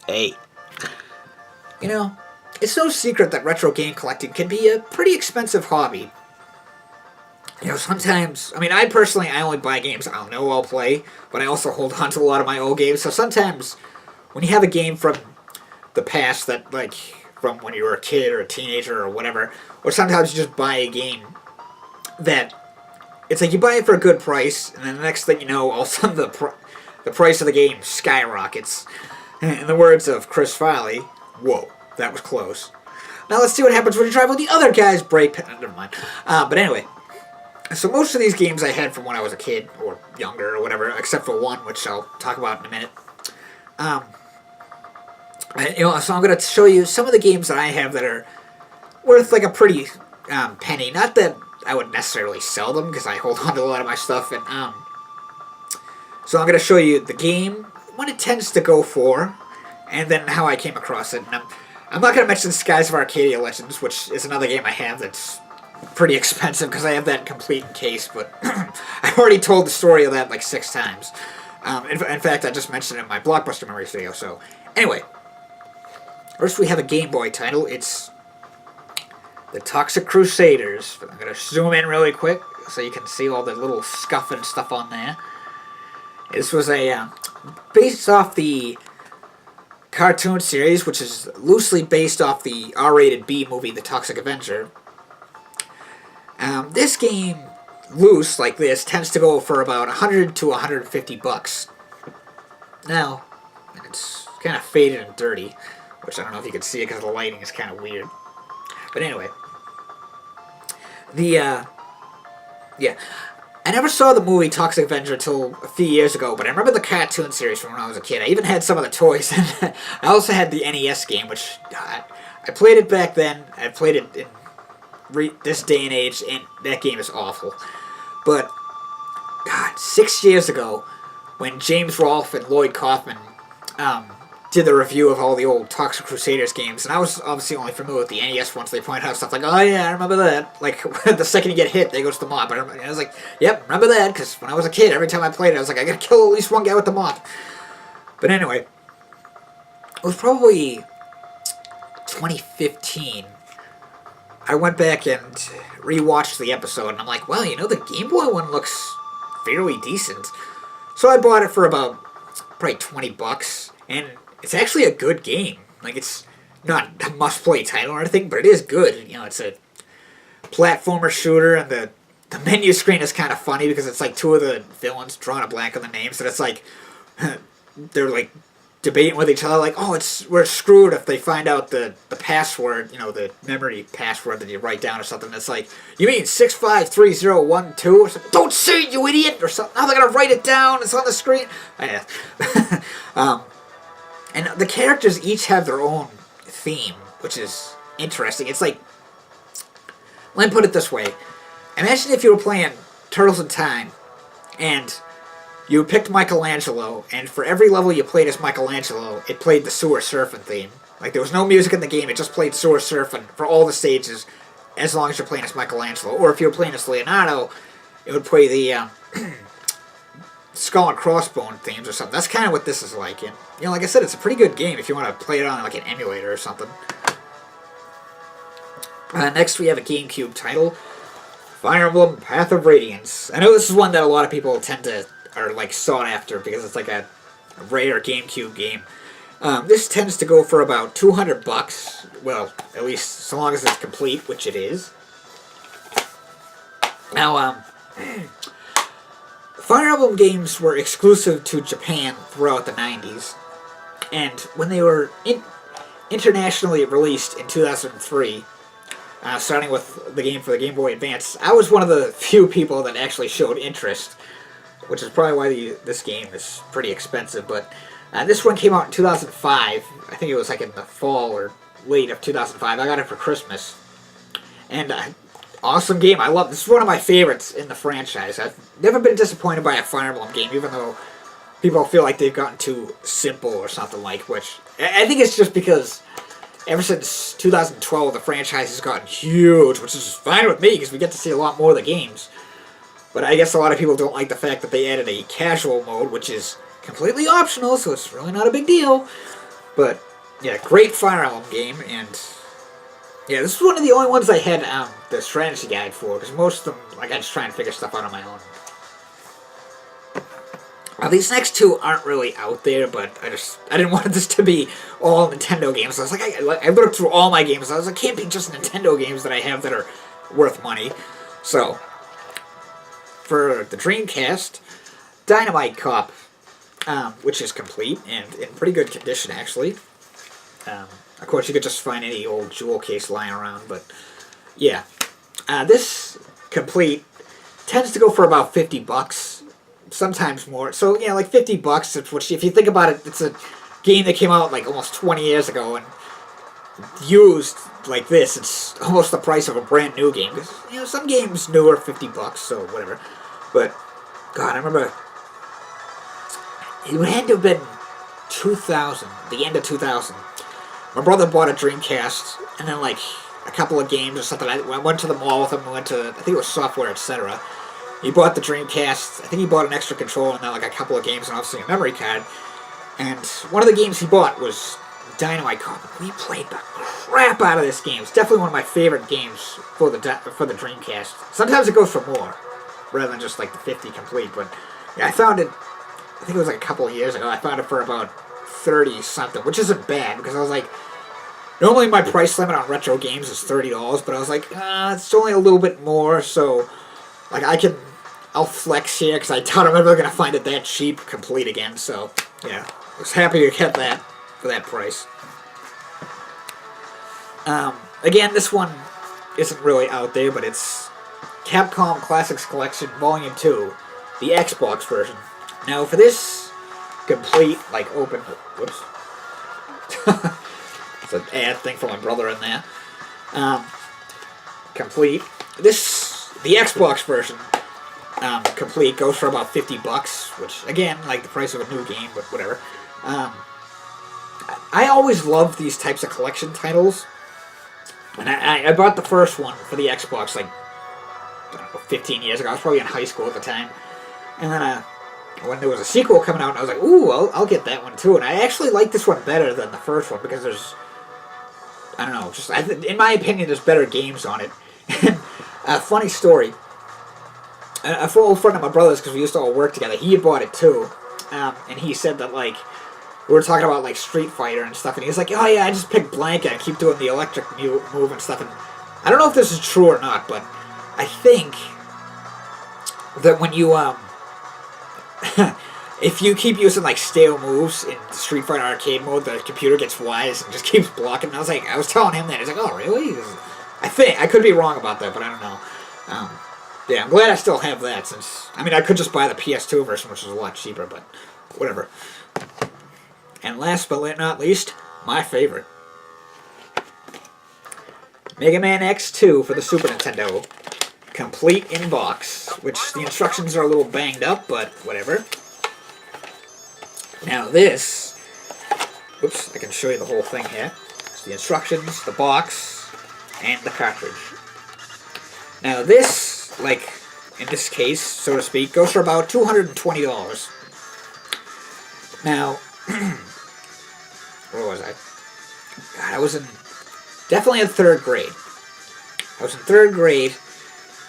Hey, you know, it's no secret that retro game collecting can be a pretty expensive hobby. Sometimes, I personally, I only buy games I know I'll play, but I also hold on to a lot of my old games. So sometimes, when you have a game from the past that, like, from when you were a kid or a teenager or whatever, or sometimes you just buy a game that it's like you buy it for a good price, and then the next thing you know, all of a sudden the price of the game skyrockets. In the words of Chris Farley, whoa, that was close. Now let's see what happens when you drive with the other guy's brake pad. Never mind. But anyway, so most of these games I had from when I was a kid or younger or whatever, except for one, which I'll talk about in a minute. Um, so I'm going to show you some of the games that I have that are worth like a pretty penny. Not that I would necessarily sell them because I hold on to a lot of my stuff, and so I'm going to show you the game, what it tends to go for, and then how I came across it. And I'm not going to mention Skies of Arcadia Legends, which is another game I have that's pretty expensive because I have that complete in case, but I've already told the story of that like 6 times. In fact, I just mentioned it in my Blockbuster Memories video, so anyway. First we have a Game Boy title. It's the Toxic Crusaders. I'm going to zoom in really quick so you can see all the little scuff and stuff on there. This was based off the cartoon series, which is loosely based off the R-rated B movie, The Toxic Avenger. This game, loose like this, tends to go for about 100 to 150 bucks. Now, it's kind of faded and dirty, which I don't know if you can see it because the lighting is kind of weird. But anyway, yeah, I never saw the movie Toxic Avenger until a few years ago, but I remember the cartoon series from when I was a kid. I even had some of the toys. I also had the NES game, which I played it back then. I played it in this day and age, and that game is awful. But, God, 6 years ago, when James Rolfe and Lloyd Kaufman did the review of all the old Toxic Crusaders games, and I was obviously only familiar with the NES ones. They pointed out stuff like, oh yeah, I remember that. Like, the second you get hit, there goes the mop. And I was like, yep, remember that, because when I was a kid, every time I played it, I was like, I gotta kill at least one guy with the mop. But anyway, it was probably 2015. I went back and rewatched the episode, and I'm like, well, the Game Boy one looks fairly decent. So I bought it for about probably 20 bucks, and it's actually a good game. Like, it's not a must-play title or anything, but it is good. It's a platformer shooter, and the menu screen is kind of funny because it's like two of the villains drawing a blank on the names, and it's like they're like debating with each other, like, oh, we're screwed if they find out the password, the memory password that you write down or something. It's like, you mean 653012 or something? Don't say it, you idiot! Or something. Now they're gonna write it down. It's on the screen. And the characters each have their own theme, which is interesting. It's like, let me put it this way. Imagine if you were playing Turtles in Time, and you picked Michelangelo, and for every level you played as Michelangelo, it played the sewer surfing theme. Like, there was no music in the game, it just played sewer surfing for all the stages, as long as you're playing as Michelangelo. Or if you were playing as Leonardo, it would play the Skull and Crossbone themes or something. That's kind of what this is like. And, like I said, it's a pretty good game if you want to play it on like an emulator or something. Next we have a GameCube title, Fire Emblem Path of Radiance. I know this is one that a lot of people are like sought after because it's like a rare GameCube game. This tends to go for about 200 bucks. Well, at least so long as it's complete, which it is. Now, Fire Emblem games were exclusive to Japan throughout the 90s, and when they were internationally released in 2003, starting with the game for the Game Boy Advance, I was one of the few people that actually showed interest, which is probably why this game is pretty expensive. But this one came out in 2005. I think it was like in the fall or late of 2005. I got it for Christmas, and awesome game. I love this. Is one of my favorites in the franchise. I've never been disappointed by a Fire Emblem game, even though people feel like they've gotten too simple or something like. Which I think it's just because ever since 2012, the franchise has gotten huge, which is fine with me because we get to see a lot more of the games. But I guess a lot of people don't like the fact that they added a casual mode, which is completely optional, so it's really not a big deal. But yeah, great Fire Emblem game, and yeah, this is one of the only ones I had the strategy guide for, because most of them, like, I just try and figure stuff out on my own. These next two aren't really out there, but I didn't want this to be all Nintendo games. So I was like, I looked through all my games. I was like, it can't be just Nintendo games that I have that are worth money. So, for the Dreamcast, Dynamite Cop, which is complete and in pretty good condition, actually. Of course, you could just find any old jewel case lying around, but yeah. This complete tends to go for about $50, sometimes more. So, yeah, like $50, which, if you think about it, it's a game that came out like almost 20 years ago, and used like this, it's almost the price of a brand new game. Because, you know, some games new are $50, so whatever. But, God, I remember it had to have been 2000, the end of 2000. My brother bought a Dreamcast, and then, like, a couple of games or something. I went to the mall with him, we went to, I think it was Software, etc. He bought the Dreamcast, I think he bought an extra controller, and then, like, a couple of games, and obviously a memory card. And one of the games he bought was Dynamite Cop. We played the crap out of this game. It's definitely one of my favorite games for the Dreamcast. Sometimes it goes for more, rather than just, like, the 50 complete, but yeah, I found it, I think it was like a couple of years ago, I found it for about 30-something, which isn't bad, because I was like, normally my price limit on retro games is $30, but I was like, it's only a little bit more, so, like, I'll flex here, because I doubt I'm ever going to find it that cheap, complete again, so, yeah, I was happy to get that for that price. Again, this one isn't really out there, but it's Capcom Classics Collection Volume 2, the Xbox version. Now, for this complete, like, open... Whoops. It's an ad thing for my brother in there. Complete. The Xbox version, complete, goes for about $50, which, again, like the price of a new game, but whatever. I always loved these types of collection titles. And I bought the first one for the Xbox, like, I don't know, 15 years ago. I was probably in high school at the time. And then, when there was a sequel coming out, I was like, ooh, I'll get that one too. And I actually like this one better than the first one, because there's, I don't know, just, in my opinion, there's better games on it. And a funny story, a old friend of my brother's, because we used to all work together, he had bought it too. And he said that, like, we were talking about, like, Street Fighter and stuff, and he was like, oh yeah, I just picked blank and I keep doing the electric move and stuff. And I don't know if this is true or not, but I think that when you, if you keep using, like, stale moves in Street Fighter Arcade mode, the computer gets wise and just keeps blocking. And I was telling him that. He's like, oh, really? I could be wrong about that, but I don't know. Yeah, I'm glad I still have that, since, I mean, I could just buy the PS2 version, which is a lot cheaper, but whatever. And last but not least, my favorite. Mega Man X2 for the Super Nintendo. Complete in box, which the instructions are a little banged up, but whatever. Now this, oops, I can show you the whole thing here. It's the instructions, the box, and the cartridge. Now this, like, in this case, so to speak, goes for about $220. Now, where was I? God, I was definitely in 3rd grade. I was in 3rd grade,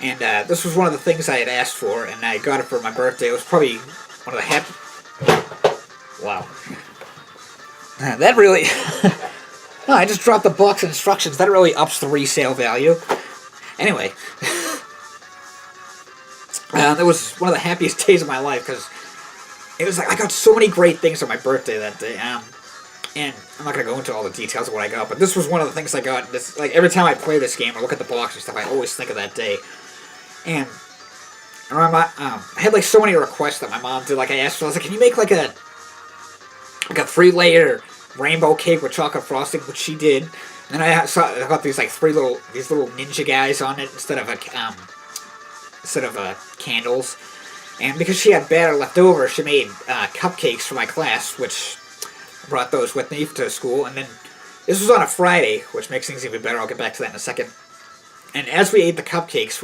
and this was one of the things I had asked for, and I got it for my birthday. It was probably one of the happy... Wow. That really... No, I just dropped the box of instructions. That really ups the resale value. Anyway. That was one of the happiest days of my life, because it was like I got so many great things on my birthday that day. And I'm not going to go into all the details of what I got, but this was one of the things I got. This, like, every time I play this game or look at the box and stuff, I always think of that day. And I remember, I had, like, so many requests that my mom did. Like, I asked her, I was like, can you make, like a 3-layer rainbow cake with chocolate frosting, which she did. And then I got these, like, these little ninja guys on it instead of candles. And because she had batter left over, she made cupcakes for my class, which I brought those with me to school. And then this was on a Friday, which makes things even better. I'll get back to that in a second. And as we ate the cupcakes,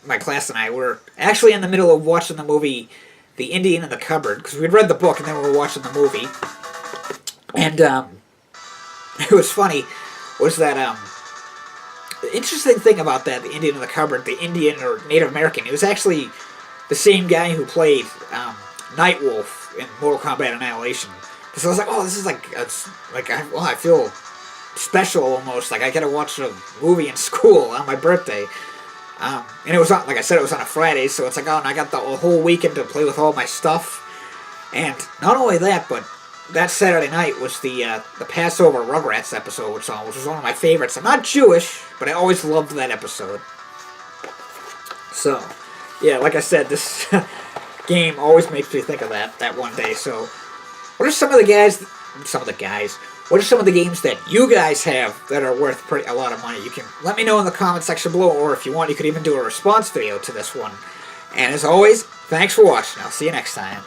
my class and I were actually in the middle of watching the movie The Indian in the Cupboard, because we'd read the book and then we were watching the movie. And it was funny was that the interesting thing about that, the Indian in the cupboard, the Indian or Native American, it was actually the same guy who played Nightwolf in Mortal Kombat Annihilation. So I was like, oh, this is I feel special almost. Like I gotta watch a movie in school on my birthday. And it was on, like I said, it was on a Friday, so it's like, oh, and I got the whole weekend to play with all my stuff. And not only that, but that Saturday night was the Passover Rugrats episode, which was one of my favorites. I'm not Jewish, but I always loved that episode. So, yeah, like I said, this game always makes me think of that one day. So, what are some of the guys? What are some of the games that you guys have that are worth a lot of money? You can let me know in the comment section below, or if you want, you could even do a response video to this one. And as always, thanks for watching. I'll see you next time.